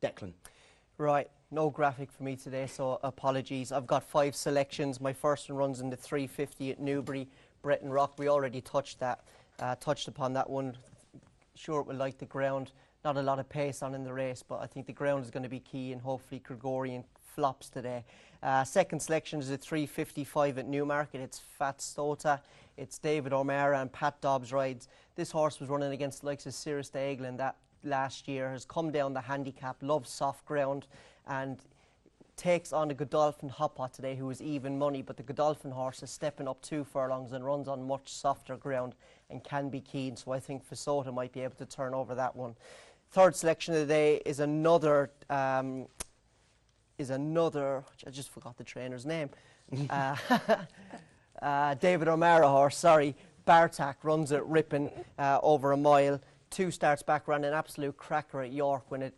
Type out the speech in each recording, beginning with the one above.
Declan. Right, no graphic for me today, so apologies. I've got 5 selections. My first one runs in the 350 at Newbury, Bretton Rock. We already touched upon that one. Sure, it will like the ground. Not a lot of pace on in the race, but I think the ground is going to be key, and hopefully Gregorian flops today. Second selection is a 355 at Newmarket. It's Fat Stota. It's David O'Mara and Pat Dobbs rides. This horse was running against the likes of Cirrus Daeglin that last year, has come down the handicap, loves soft ground, and takes on the Godolphin Hoppot today, who is even money, but the Godolphin horse is stepping up 2 furlongs and runs on much softer ground and can be keen, so I think Fasota might be able to turn over that one. Third selection of the day is another, I just forgot the trainer's name, David O'Mara horse, sorry, Bartak, runs at Ripon over a mile. 2 starts back, ran an absolute cracker at York when it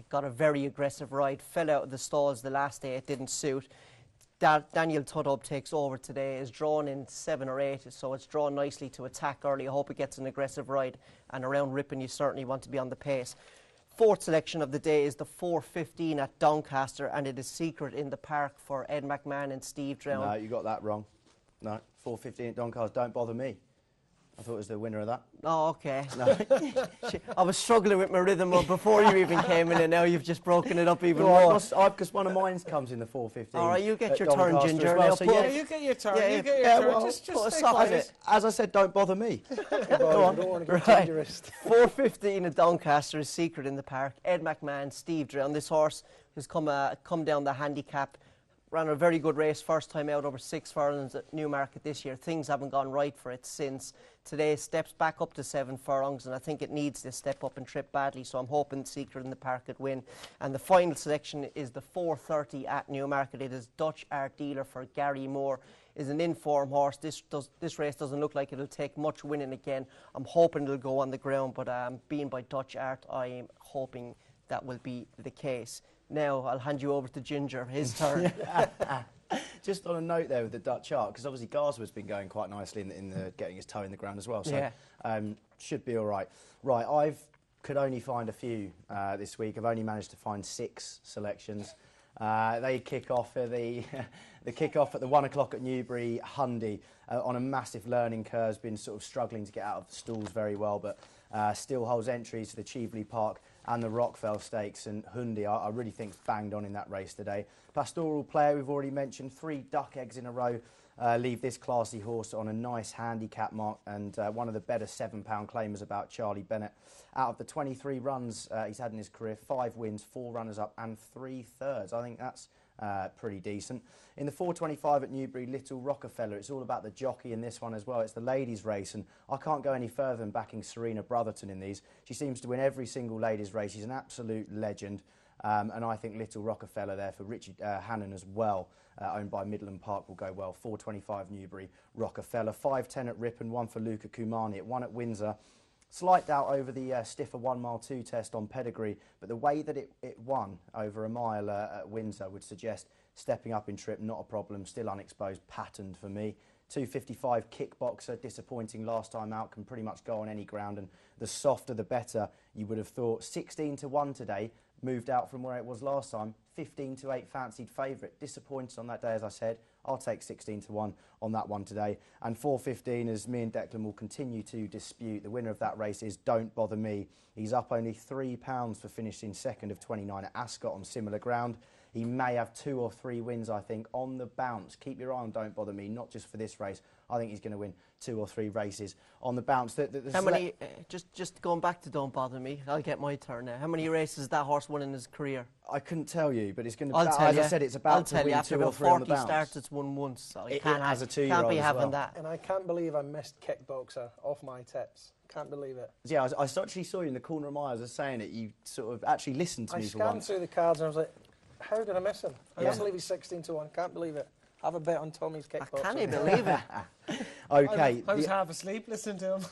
got a very aggressive ride, fell out of the stalls the last day, it didn't suit. Daniel Tudhope takes over today, is drawn in 7 or 8, so it's drawn nicely to attack early. I hope it gets an aggressive ride, and around Ripon you certainly want to be on the pace. Fourth selection of the day is the 4:15 at Doncaster, and it is Secret in the Park for Ed McMahon and Steve Drown. No, you got that wrong. No, 4:15 at Doncaster, Don't Bother Me. I thought it was the winner of that. Oh, okay. No. I was struggling with my rhythm before you even came in, and now you've just broken it up even more. Because one of mine comes in the 4:15. All right, you get your turn, Ginger. Well, so yeah, you get your turn. You get your turn. Well, just put a stay sock quiet. in it. As I said, don't bother me. Go on. Don't want to get dangerous. 4:15 at Doncaster is Secret in the Park. Ed McMahon, Steve Drown. This horse has come down the handicap. Ran a very good race first time out, over 6 furlongs at Newmarket this year. Things haven't gone right for it since. Today steps back up to 7 furlongs, and I think it needs this step up and trip badly, so I'm hoping Secret in the Park could win. And the final selection is the 4:30 at Newmarket. It is Dutch Art Dealer for Gary Moore. Is an in-form horse. This race doesn't look like it'll take much winning again. I'm hoping it'll go on the ground, but being by Dutch Art, I'm hoping that will be the case. Now I'll hand you over to Ginger, his turn. Just on a note there with the Dutch Art, because obviously Garswood's been going quite nicely in the getting his toe in the ground as well, so yeah. Should be all right. Right, I could only find a few this week. I've only managed to find 6 selections. They kick off at the kick-off at the 1 o'clock at Newbury. Hundy on a massive learning curve, has been sort of struggling to get out of the stalls very well, but still holds entries to the Cheveley Park and the Rockfell Stakes, and Hundy I really think banged on in that race today. Pastoral Player, we've already mentioned, 3 duck eggs in a row leave this classy horse on a nice handicap mark, and one of the better £7 claimers about Charlie Bennett. Out of the 23 runs he's had in his career, 5 wins, 4 runners-up and 3 thirds. I think that's pretty decent. In the 4:25 at Newbury, Little Rockefeller, it's all about the jockey in this one as well. It's the ladies' race, and I can't go any further than backing Serena Brotherton in these. She seems to win every single ladies' race. She's an absolute legend, and I think Little Rockefeller there for Richard Hannon as well, owned by Midland Park, will go well. 4:25 Newbury, Rockefeller. 5:10 at Ripon, 1 for Luca Kumani, at 1 at Windsor. Slight doubt over the stiffer 1 mile 2 test on pedigree, but the way that it won over a mile at Windsor would suggest stepping up in trip, not a problem, still unexposed, patterned for me. 2:55 Kickboxer, disappointing last time out, can pretty much go on any ground, and the softer the better, you would have thought. 16-1 today, moved out from where it was last time. 15-8 fancied favourite, disappointed on that day, as I said. I'll take 16-1 on that one today. And 4:15, as me and Declan will continue to dispute, the winner of that race is Don't Bother Me. He's up only £3 for finishing second of 29 at Ascot on similar ground. He may have 2 or 3 wins, I think, on the bounce. Keep your eye on Don't Bother Me, not just for this race. I think he's going to win 2 or 3 races on the bounce. How many, just going back to Don't Bother Me, I'll get my turn now. How many races has that horse won in his career? I couldn't tell you, but it's going to, as I said, it's about to win 2 or 3 on the bounce. 40 starts, it's won once, so you as a 2-year-old can't be having well. that. And I can't believe I missed Kickboxer off my tips. Can't believe it. Yeah, I actually saw you in the corner of my eye as I was saying it. You sort of actually listened to me for once. I scanned through the cards and I was like, how did I miss him? I can't believe he's 16-1. Can't believe it. Have a bet on Tommy's Kickboxer. I can't believe it. Okay. I was half asleep listening to him.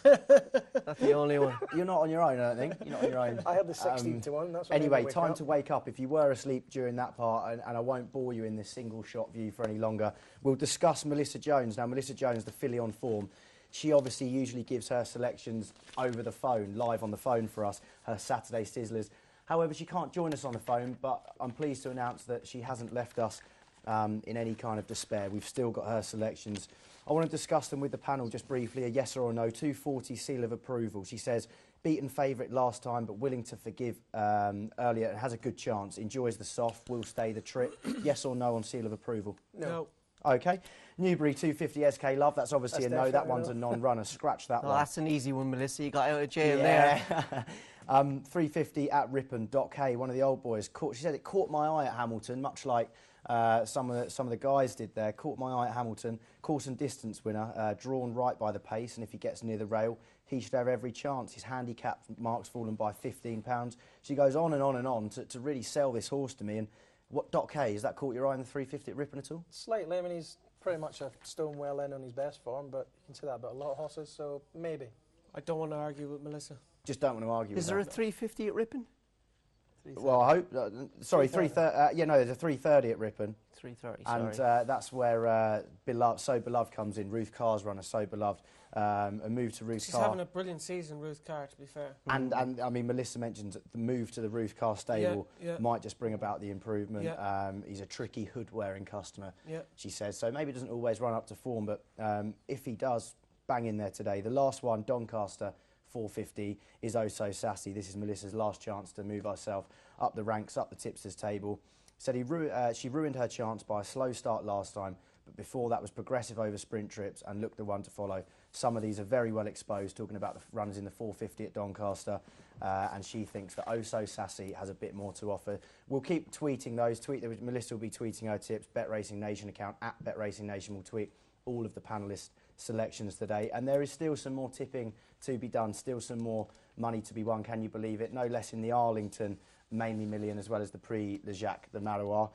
That's the only one. You're not on your own, I don't think. You're not on your own. I had the 16-1. That's what anyway, time to wake up. If you were asleep during that part, and I won't bore you in this single-shot view for any longer, we'll discuss Melissa Jones. Now, Melissa Jones, the filly on form, she obviously usually gives her selections over the phone, live on the phone for us, her Saturday Sizzlers. However, she can't join us on the phone, but I'm pleased to announce that she hasn't left us in any kind of despair. We've still got her selections. I want to discuss them with the panel just briefly, a yes or a no. 240 seal of approval. She says, beaten favourite last time, but willing to forgive earlier and has a good chance. Enjoys the soft, will stay the trip. Yes or no on seal of approval? No. OK. Newbury 250 SK Love, that's obviously That's a no. That definitely one's a non-runner. Scratch that Oh, one. that's an easy one, Melissa. You got out of jail there. 350 at Ripon. Doc Hay, one of the old boys. She said it caught my eye at Hamilton, much like some of the guys did there. Caught my eye at Hamilton. Course and distance winner, drawn right by the pace, and if he gets near the rail, he should have every chance. His handicap mark's fallen by £15. She goes on and on and on to really sell this horse to me. And what, Doc Hay, has that caught your eye in the 350 at Ripon at all? Slightly. I mean, he's pretty much a stone well in on his best form, but you can say that about a lot of horses, so maybe. I don't want to argue with Melissa. Just don't want to argue Is with there a that. 350 at Ripon? Well, I hope... sorry, 330. Yeah, no, there's a 330 at Ripon. 330, And sorry. that's where So Beloved comes in. Ruth Carr's runner, So Beloved. A move to Ruth She's Carr. having a brilliant season, Ruth Carr, to be fair. And I mean, Melissa mentioned the move to the Ruth Carr stable Yeah. might just bring about the improvement. Yeah. He's a tricky hood-wearing customer, Yeah. she says. So maybe it doesn't always run up to form, but if he does, bang in there today. The last one, Doncaster 450, is Oh So Sassy. This is Melissa's last chance to move herself up the ranks, up the tipsters table. Said she ruined her chance by a slow start last time, but before that was progressive over sprint trips and looked the one to follow. Some of these are very well exposed, talking about the runners in the 450 at Doncaster, and she thinks that Oh So Sassy has a bit more to offer. We'll keep tweeting those. Melissa will be tweeting her tips. Bet Racing Nation account at Bet Racing Nation will tweet all of the panellist selections today, and there is still some more tipping to be done, still some more money to be won, can you believe it? No less in the Arlington mainly million, as well as the Prix Le Jacques, the Marois.